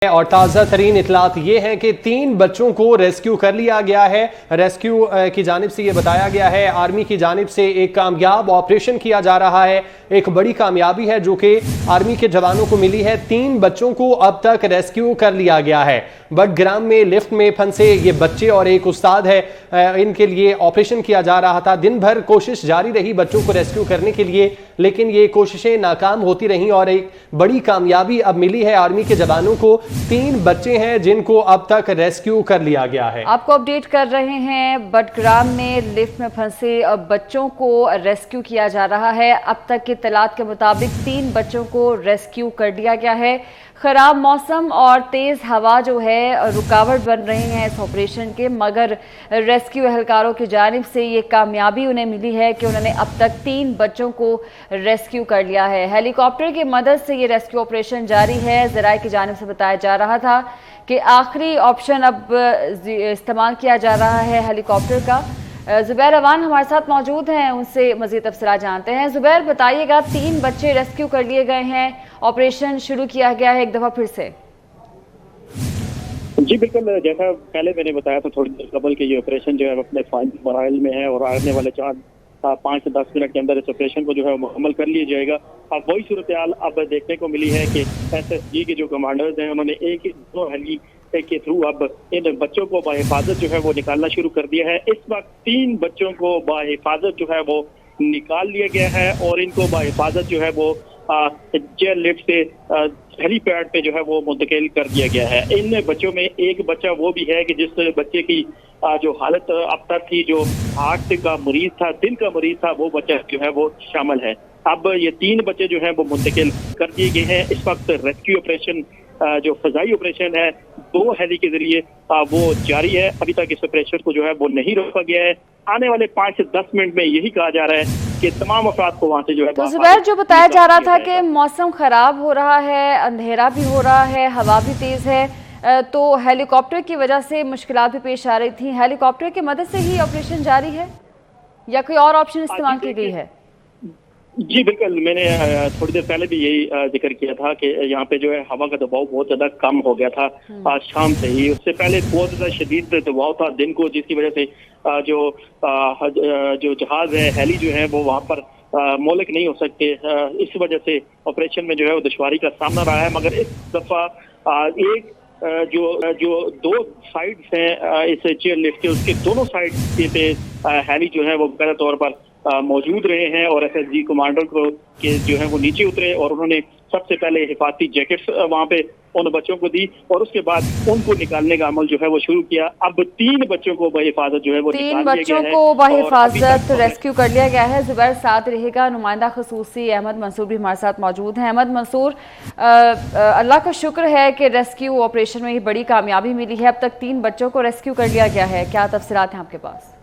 और ताज़ा तरीन इतलात ये हैं कि 3 बच्चों को रेस्क्यू कर लिया गया है। रेस्क्यू की जानिब से ये बताया गया है, आर्मी की जानिब से एक कामयाब ऑपरेशन किया जा रहा है। एक बड़ी कामयाबी है जो कि आर्मी के जवानों को मिली है। 3 बच्चों को अब तक रेस्क्यू कर लिया गया है। बडग्राम में लिफ्ट में फंसे ये बच्चे और एक उस्ताद है, इनके लिए ऑपरेशन किया जा रहा था। दिन भर कोशिश जारी रही बच्चों को रेस्क्यू करने के लिए, लेकिन ये कोशिशें नाकाम होती रहीं और एक बड़ी कामयाबी अब मिली है आर्मी के जवानों को। 3 बच्चे हैं जिनको अब तक रेस्क्यू कर लिया गया है। आपको अपडेट कर रहे हैं, बडग्राम में लिफ्ट में फंसे बच्चों को रेस्क्यू किया जा रहा है। अब तक की इत्तलात के मुताबिक 3 बच्चों को रेस्क्यू कर लिया गया है। खराब मौसम और तेज हवा जो है रुकावट बन रही हैं इस ऑपरेशन के, मगर रेस्क्यू एहलकारों की जानिब से ये कामयाबी उन्हें मिली है कि उन्होंने अब तक 3 बच्चों को रेस्क्यू कर लिया है। हेलीकॉप्टर की मदद से ये रेस्क्यू ऑपरेशन जारी है। ज़राए की जानिब से बताया जा रहा था कि आखिरी ऑप्शन अब इस्तेमाल किया जा रहा है हेलीकॉप्टर का। जुबैर अवान हमारे साथ मौजूद हैं, उनसे मज़ीद तफसीलात जानते हैं। जुबैर, बताइएगा, 3 बच्चे रेस्क्यू कर लिए गए हैं, ऑपरेशन शुरू किया गया है एक दफ़ा फिर से। जी बिल्कुल, जैसा पहले मैंने बताया था थोड़ी देर कबल के ये ऑपरेशन जो है अपने फाइनल मराइल में है और आने वाले 5 से 10 मिनट के अंदर इस ऑपरेशन को जो है मुकम्मल कर लिया जाएगा। अब वही सूरत हाल अब देखने को मिली है कि SSG के जो कमांडर्स हैं उन्होंने एक दो हेली के थ्रू अब इन बच्चों को बाहिफाजत जो है वो निकालना शुरू कर दिया है। इस वक्त 3 बच्चों को बाहिफाजत जो है वो निकाल लिया गया है और इनको बाहिफाजत जो है वो जेल लिफ्ट से हेलीपैड पे जो है वो मुंतकिल कर दिया गया है। इन बच्चों में एक बच्चा वो भी है कि जिस बच्चे की जो हालत अब तक थी, जो हार्ट का मरीज था, दिल का मरीज था, वो बच्चा जो है वो शामिल है। अब ये 3 बच्चे जो हैं वो मुंतकिल कर दिए गए हैं। इस वक्त रेस्क्यू ऑपरेशन जो फजाई ऑपरेशन है 2 हेली के जरिए वो जारी है। अभी तक इस ऑपरेशन को जो है वो नहीं रोका गया है। आने वाले 5 से 10 मिनट में यही कहा जा रहा है कि तमाम अफराद को वहाँ से जो है। तो जुबैर, जो बताया जा रहा था कि मौसम खराब हो रहा है, अंधेरा भी हो रहा है, हवा भी तेज है, तो हेलीकॉप्टर की वजह से मुश्किलात भी पेश आ रही थी। हेलीकॉप्टर की मदद से ही ऑपरेशन जारी है या कोई और ऑप्शन इस्तेमाल की गई है? जी बिल्कुल, मैंने थोड़ी देर पहले भी यही जिक्र किया था कि यहाँ पे जो है हवा का दबाव बहुत ज्यादा कम हो गया था आज शाम से ही। उससे पहले बहुत ज्यादा शदीद दबाव था दिन को, जिसकी वजह से जो जहाज है, हेली जो है वो वहाँ पर मोलिक नहीं हो सकते। इस वजह से ऑपरेशन में जो है वो दुश्वारी का सामना रहा है। मगर इस दफा एक जो 2 साइड्स हैं इस चेयर लिफ्ट के, उसके दोनों साइड पे हेली जो है वो बकायदा तौर पर मौजूद रहे हैं और SSG कमांडर को के जो है वो नीचे उतरे और उन्होंने सबसे पहले हिफाजती जैकेट्स वहाँ पे उन बच्चों को दी और उसके बाद उनको निकालने का अमल जो है वो शुरू किया। अब 3 बच्चों को बहिफाजत जो है वो 3 बच्चों को बहिफाजत रेस्क्यू कर लिया गया है। जुबैर साथ रहेगा, नुमाइंदा खसूसी अहमद मंसूर भी हमारे साथ मौजूद हैं। अहमद मंसूर, अल्लाह का शुक्र है कि रेस्क्यू ऑपरेशन में ये बड़ी कामयाबी मिली है। अब तक 3 बच्चों को रेस्क्यू कर लिया गया है, क्या तफसीलात हैं आपके पास?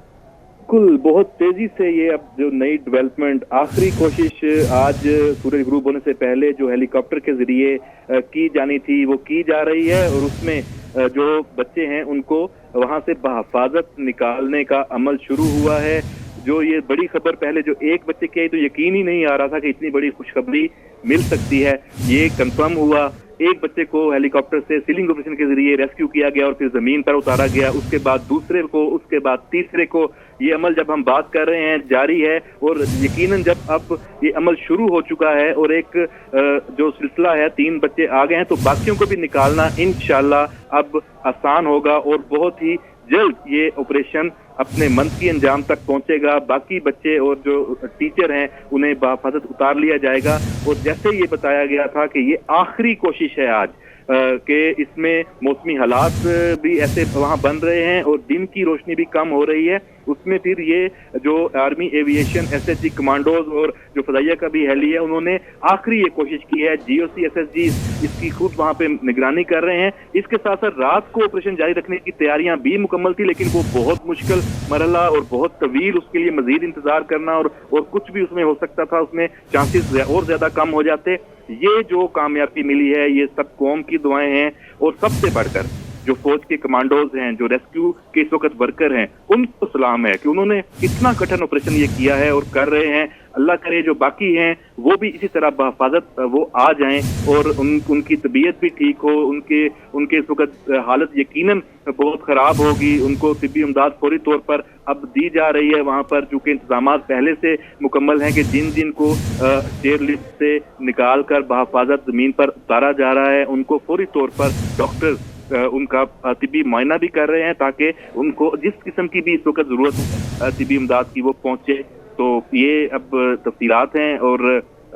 बिल्कुल, बहुत तेजी से ये अब जो नई डेवलपमेंट, आखिरी कोशिश आज सूरज ग्रुप होने से पहले जो हेलीकॉप्टर के जरिए की जानी थी वो की जा रही है और उसमें जो बच्चे हैं उनको वहां से बहिफाजत निकालने का अमल शुरू हुआ है। जो ये बड़ी खबर पहले जो एक बच्चे की आई तो यकीन ही नहीं आ रहा था कि इतनी बड़ी खुशखबरी मिल सकती है। ये कंफर्म हुआ। एक बच्चे को हेलीकॉप्टर से सीलिंग ऑपरेशन के जरिए रेस्क्यू किया गया और फिर जमीन पर उतारा गया। उसके बाद दूसरे को, उसके बाद तीसरे को। ये अमल जब हम बात कर रहे हैं जारी है और यकीनन जब अब ये अमल शुरू हो चुका है और एक जो सिलसिला है 3 बच्चे आ गए हैं तो बाकियों को भी निकालना इंशाल्लाह अब आसान होगा और बहुत ही जल्द ये ऑपरेशन अपने मंतकी अंजाम तक पहुंचेगा। बाकी बच्चे और जो टीचर हैं उन्हें बहिफाजत उतार लिया जाएगा और जैसे ये बताया गया था कि ये आखिरी कोशिश है आज कि इसमें मौसमी हालात भी ऐसे वहाँ बन रहे हैं और दिन की रोशनी भी कम हो रही है। उसमें फिर ये जो आर्मी एविएशन SSG कमांडोज और जो फजाइया का भी हेली है उन्होंने आखिरी ये कोशिश की है। GOC SSG इसकी खुद वहाँ पे निगरानी कर रहे हैं। इसके साथ साथ रात को ऑपरेशन जारी रखने की तैयारियां भी मुकम्मल थी, लेकिन वो बहुत मुश्किल मरहला और बहुत तवील, उसके लिए मजीद इंतजार करना और कुछ भी उसमें हो सकता था, उसमें चांसेस और ज्यादा कम हो जाते। ये जो कामयाबी मिली है ये सब कौम की दुआएं हैं और सबसे बढ़कर जो फौज के कमांडोज हैं, जो रेस्क्यू के इस वक्त वर्कर हैं, उनको सलाम है कि उन्होंने कितना कठिन ऑपरेशन ये किया है और कर रहे हैं। अल्लाह करे जो बाकी हैं वो भी इसी तरह बहिफाजत वो आ जाएं और उनकी तबीयत भी ठीक हो। उनके इस वक्त हालत यकीनन बहुत ख़राब होगी। उनको तिब्बी इमदाद फौरी तौर पर अब दी जा रही है वहाँ पर, चूँकि इंतजामात पहले से मुकम्मल हैं कि जिन को चेयर लिफ्ट से निकाल कर बहिफाजत ज़मीन पर उतारा जा रहा है उनको फौरी तौर पर डॉक्टर उनका तिब्बी मुआयना भी कर रहे हैं ताकि उनको जिस किस्म की भी इस वक्त ज़रूरत है तिब्बी इमदाद की वो पहुँचे। तो ये अब तफसीलात हैं और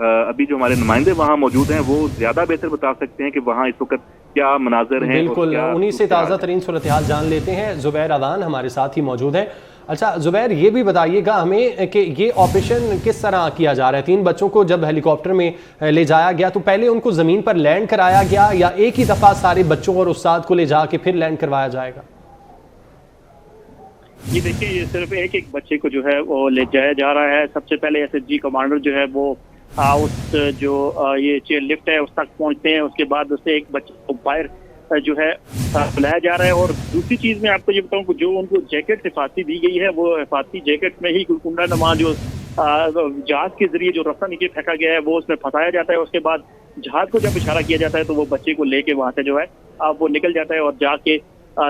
अभी जो हमारे नुमाइंदे वहाँ मौजूद हैं वो ज़्यादा बेहतर बता सकते हैं कि वहाँ इस वक्त क्या मनाजर हैं। बिल्कुल, उन्हीं से ताज़ा तरीन सूरत हाल जान लेते हैं। ज़ुबैर अदान हमारे साथ ही मौजूद है। अच्छा ज़ुबैर, ये भी बताइएगा हमें कि ये ऑपरेशन किस तरह किया जा रहा है? 3 बच्चों को जब हेलीकॉप्टर में ले जाया गया तो पहले उनको ज़मीन पर लैंड कराया गया या एक ही दफ़ा सारे बच्चों और उस्ताद को ले जाके फिर लैंड करवाया जाएगा? ये देखिए, ये सिर्फ एक बच्चे को जो है वो ले जाया जा रहा है। सबसे पहले एसएसजी कमांडर जो है वो उस जो ये चेयर लिफ्ट है उस तक पहुंचते हैं। उसके बाद उससे एक बच्चे को बाहर जो है बुलाया जा रहा है। और दूसरी चीज़ मैं आपको ये बताऊं कि जो उनको जैकेट हिफाजती दी गई है वो हिफाजती जैकेट में ही कुमड़ा नमा जो जहाज के जरिए जो रास्ता नीचे फेंका गया है वो उसमें फंसाया जाता है। उसके बाद जहाज को जब इशारा किया जाता है तो वो बच्चे को लेके वहाँ से जो है वो निकल जाता है और जाके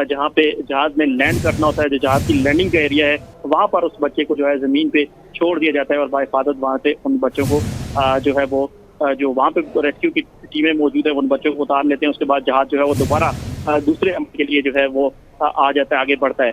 जहाँ पे जहाज में लैंड करना होता है, जो जहाज की लैंडिंग का एरिया है, वहाँ पर उस बच्चे को जो है ज़मीन पे छोड़ दिया जाता है और बाहिफाजत वहाँ से उन बच्चों को जो है वो जो वहाँ पे रेस्क्यू की टीमें मौजूद है उन बच्चों को उतार लेते हैं। उसके बाद जहाज जो है वो दोबारा दूसरे अमल के लिए जो है वो आ जाता है, आगे बढ़ता है।